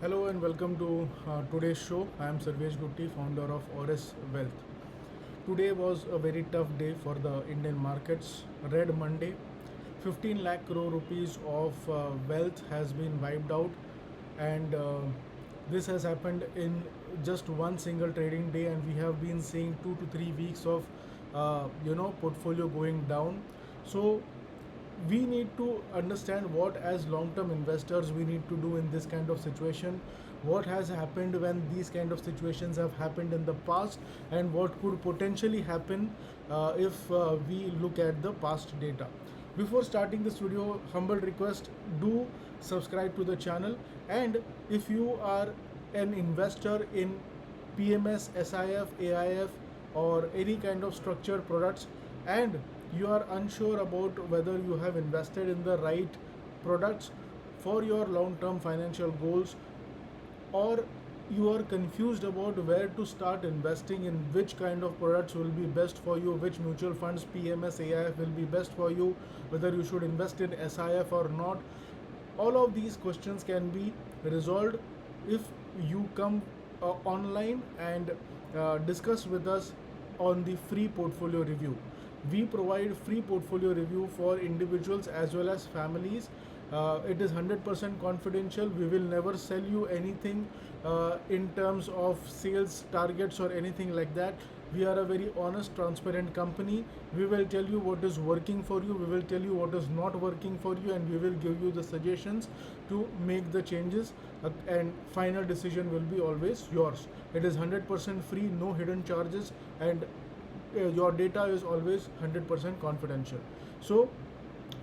Hello and welcome to today's show. I am Sarvesh Gutti, founder of Ores Wealth. Today was a very tough day for the Indian markets. Red Monday, 15 lakh crore rupees of wealth has been wiped out, and this has happened in just one single trading day. And we have been seeing 2 to 3 weeks of portfolio going down. So we need to understand what as long term investors we need to do in this kind of situation, what has happened when these kind of situations have happened in the past, and what could potentially happen if we look at the past data. Before starting this video, humble request, do subscribe to the channel. And if you are an investor in PMS, SIF, AIF, or any kind of structured products, and you are unsure about whether you have invested in the right products for your long term financial goals, or you are confused about where to start investing, in which kind of products will be best for you, which mutual funds, PMS, AIF will be best for you, whether you should invest in SIF or not, all of these questions can be resolved if you come online and discuss with us on the free portfolio review. We provide free portfolio review for individuals as well as families. It is 100% confidential. We will never sell you anything in terms of sales targets or anything like that. We are a very honest, transparent company. We will tell you what is working for you, we will tell you what is not working for you, and we will give you the suggestions to make the changes, and final decision will be always yours. It is 100% free, no hidden charges, and your data is always 100% confidential. So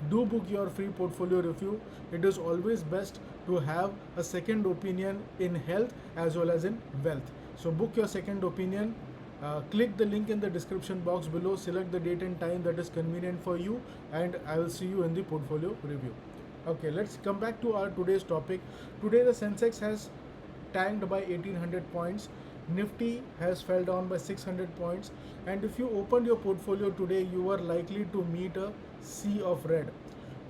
do book your free portfolio review. It is always best to have a second opinion in health as well as in wealth. So book your second opinion. Click the link in the description box below, select the date and time that is convenient for you, and I will see you in the portfolio review. Okay, let's come back to our today's topic. Today the Sensex has tanked by 1800 points. Nifty has fell down by 600 points, and if you opened your portfolio today, you are likely to meet a sea of red.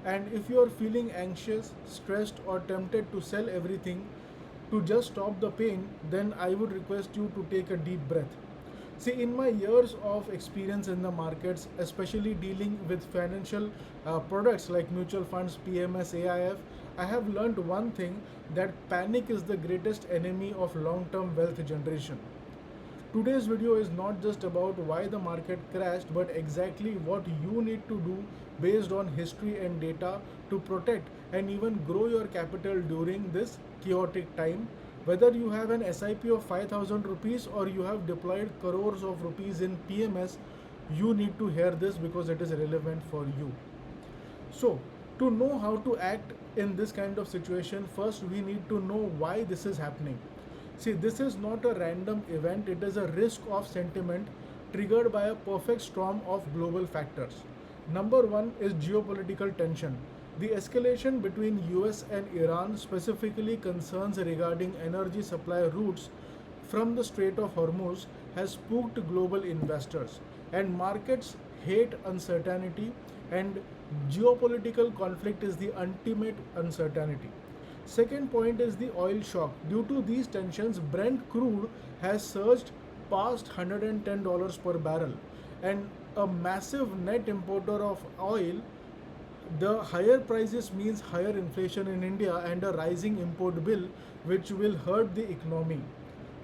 And if you are feeling anxious, stressed, or tempted to sell everything to just stop the pain, then I would request you to take a deep breath. See, in my years of experience in the markets, especially dealing with financial products like mutual funds, PMS, AIF, I have learned one thing, that panic is the greatest enemy of long term wealth generation. Today's video is not just about why the market crashed, but exactly what you need to do based on history and data to protect and even grow your capital during this chaotic time. Whether you have an SIP of 5,000 rupees or you have deployed crores of rupees in PMS, you need to hear this because it is relevant for you. So, to know how to act in this kind of situation, first we need to know why this is happening. See, this is not a random event, it is a risk of sentiment triggered by a perfect storm of global factors. Number one is geopolitical tension. The escalation between US and Iran, specifically concerns regarding energy supply routes from the Strait of Hormuz, has spooked global investors, and markets hate uncertainty, and geopolitical conflict is the ultimate uncertainty. Second point is the oil shock. Due to these tensions, Brent crude has surged past $110 per barrel, and a massive net importer of oil. The higher prices means higher inflation in India and a rising import bill, which will hurt the economy.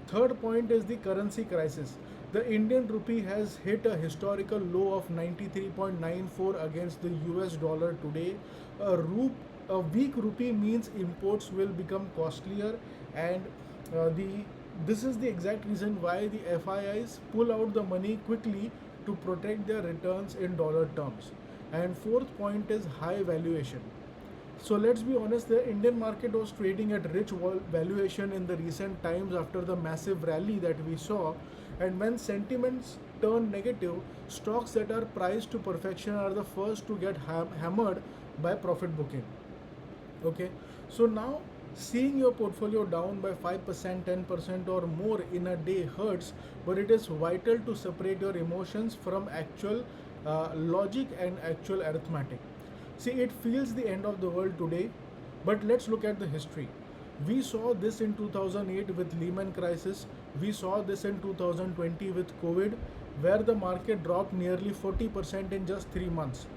Third point is the currency crisis. The Indian rupee has hit a historical low of 93.94 against the US dollar today. A weak rupee means imports will become costlier, and the this is the exact reason why the FIIs pull out the money quickly to protect their returns in dollar terms. And fourth point is high valuation. So let's be honest, the Indian market was trading at rich valuation in the recent times after the massive rally that we saw. And when sentiments turn negative, stocks that are priced to perfection are the first to get hammered by profit booking. Okay, so now seeing your portfolio down by 5%, 10% or more in a day hurts, but it is vital to separate your emotions from actual logic and actual arithmetic. See, it feels the end of the world today, but let's look at the history. We saw this in 2008 with Lehman crisis. We saw this in 2020 with COVID, where the market dropped nearly 40% in just 3 months.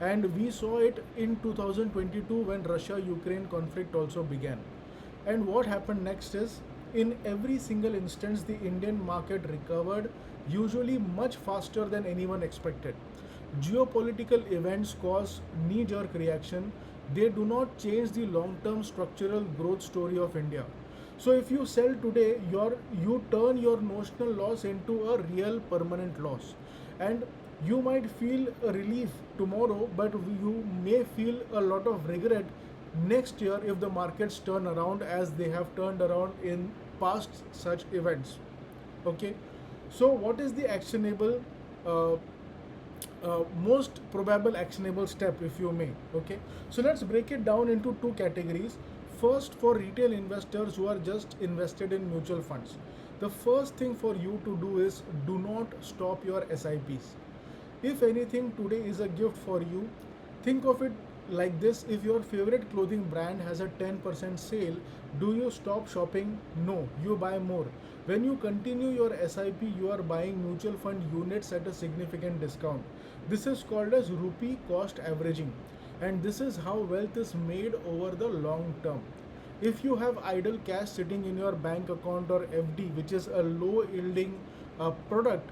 And we saw it in 2022 when Russia-Ukraine conflict also began. And what happened next is, in every single instance, the Indian market recovered, usually much faster than anyone expected. Geopolitical events cause knee jerk reaction, they do not change the long term structural growth story of India. So, if you sell today, you turn your notional loss into a real permanent loss. And you might feel a relief tomorrow, but you may feel a lot of regret next year if the markets turn around as they have turned around in past such events. Okay, so what is the actionable uh, most probable actionable step, if you may? Okay, so let's break it down into two categories. First, for retail investors who are just invested in mutual funds, the first thing for you to do is do not stop your SIPs. If anything today is a gift for you, think of it like this: if your favorite clothing brand has a 10% sale, do you stop shopping? No, you buy more. When you continue your SIP, you are buying mutual fund units at a significant discount. This is called as rupee cost averaging, and this is how wealth is made over the long term. If you have idle cash sitting in your bank account or FD, which is a low yielding product,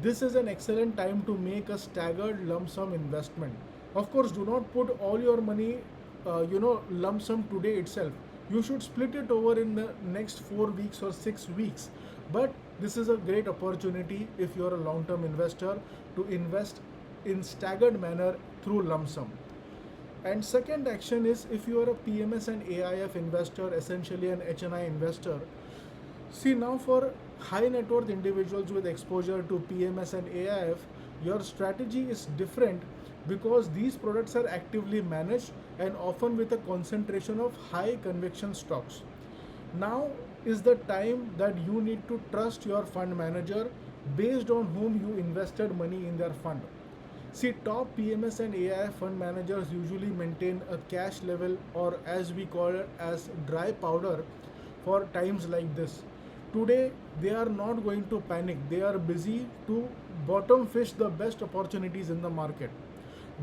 this is an excellent time to make a staggered lump sum investment. Of course, do not put all your money, lump sum today itself. You should split it over in the next 4 weeks or 6 weeks. But this is a great opportunity if you are a long term investor to invest in staggered manner through lump sum. And second action is, if you are a PMS and AIF investor, essentially an HNI investor. See, now for high net worth individuals with exposure to PMS and AIF, your strategy is different because these products are actively managed and often with a concentration of high conviction stocks. Now is the time that you need to trust your fund manager based on whom you invested money in their fund. See, top PMS and AIF fund managers usually maintain a cash level, or as we call it, as dry powder for times like this. Today, they are not going to panic. They are busy to bottom fish the best opportunities in the market.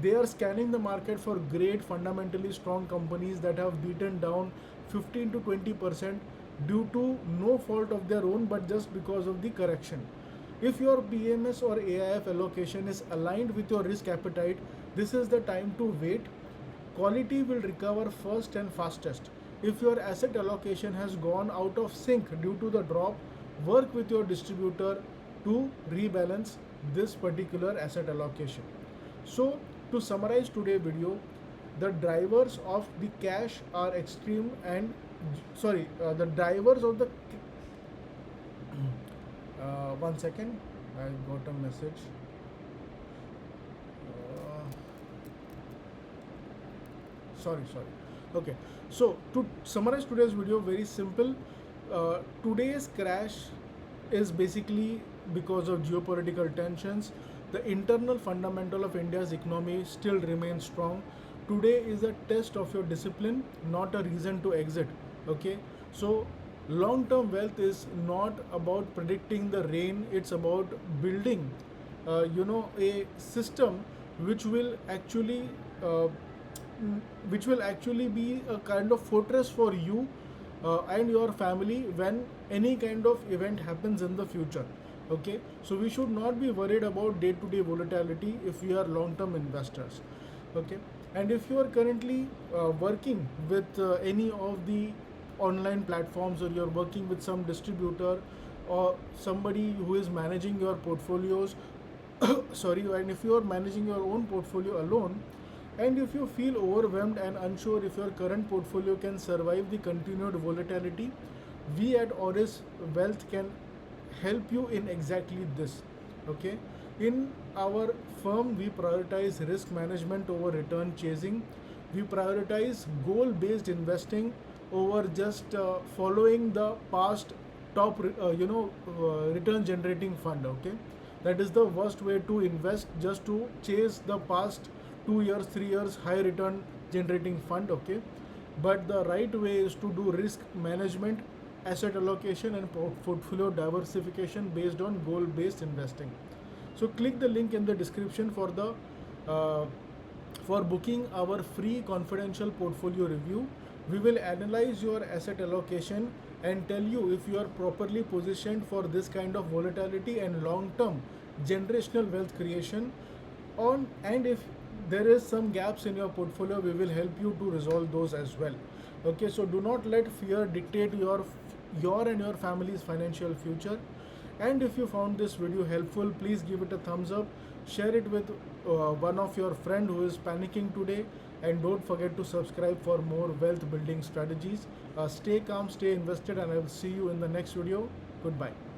They are scanning the market for great fundamentally strong companies that have beaten down 15 to 20% due to no fault of their own, but just because of the correction. If your PMS or AIF allocation is aligned with your risk appetite, this is the time to wait. Quality will recover first and fastest. If your asset allocation has gone out of sync due to the drop, work with your distributor to rebalance this particular asset allocation. So, to summarize today's video, the drivers of the cash are extreme and the drivers of the one second, I got a message. Uh, sorry. Okay, so to summarize today's video, very simple. Today's crash is basically because of geopolitical tensions. The internal fundamental of India's economy still remains strong. Today is a test of your discipline, not a reason to exit. Okay, so long term wealth is not about predicting the rain, it's about building a system which will actually be a kind of fortress for you and your family when any kind of event happens in the future. Okay, so we should not be worried about day to day volatility if we are long term investors. Okay, and if you are currently working with any of the online platforms, or you're working with some distributor or somebody who is managing your portfolios and if you are managing your own portfolio alone, and if you feel overwhelmed and unsure if your current portfolio can survive the continued volatility, we at Oris Wealth can help you in exactly this. Okay, in our firm, we prioritize risk management over return chasing. We prioritize goal based investing over just following the past top return generating fund. Okay, that is the worst way to invest, just to chase the past 2 years 3 years high return generating fund. Okay, but the right way is to do risk management, asset allocation, and portfolio diversification based on goal based investing. So click the link in the description uh, for booking our free confidential portfolio review. We will analyze your asset allocation and tell you if you are properly positioned for this kind of volatility and long term generational wealth creation on, and if there is some gaps in your portfolio, we will help you to resolve those as well. Okay, so do not let fear dictate your and your family's financial future. And if you found this video helpful, please give it a thumbs up, share it with one of your friend who is panicking today, and don't forget to subscribe for more wealth building strategies. Stay calm, stay invested, and I will see you in the next video. Goodbye.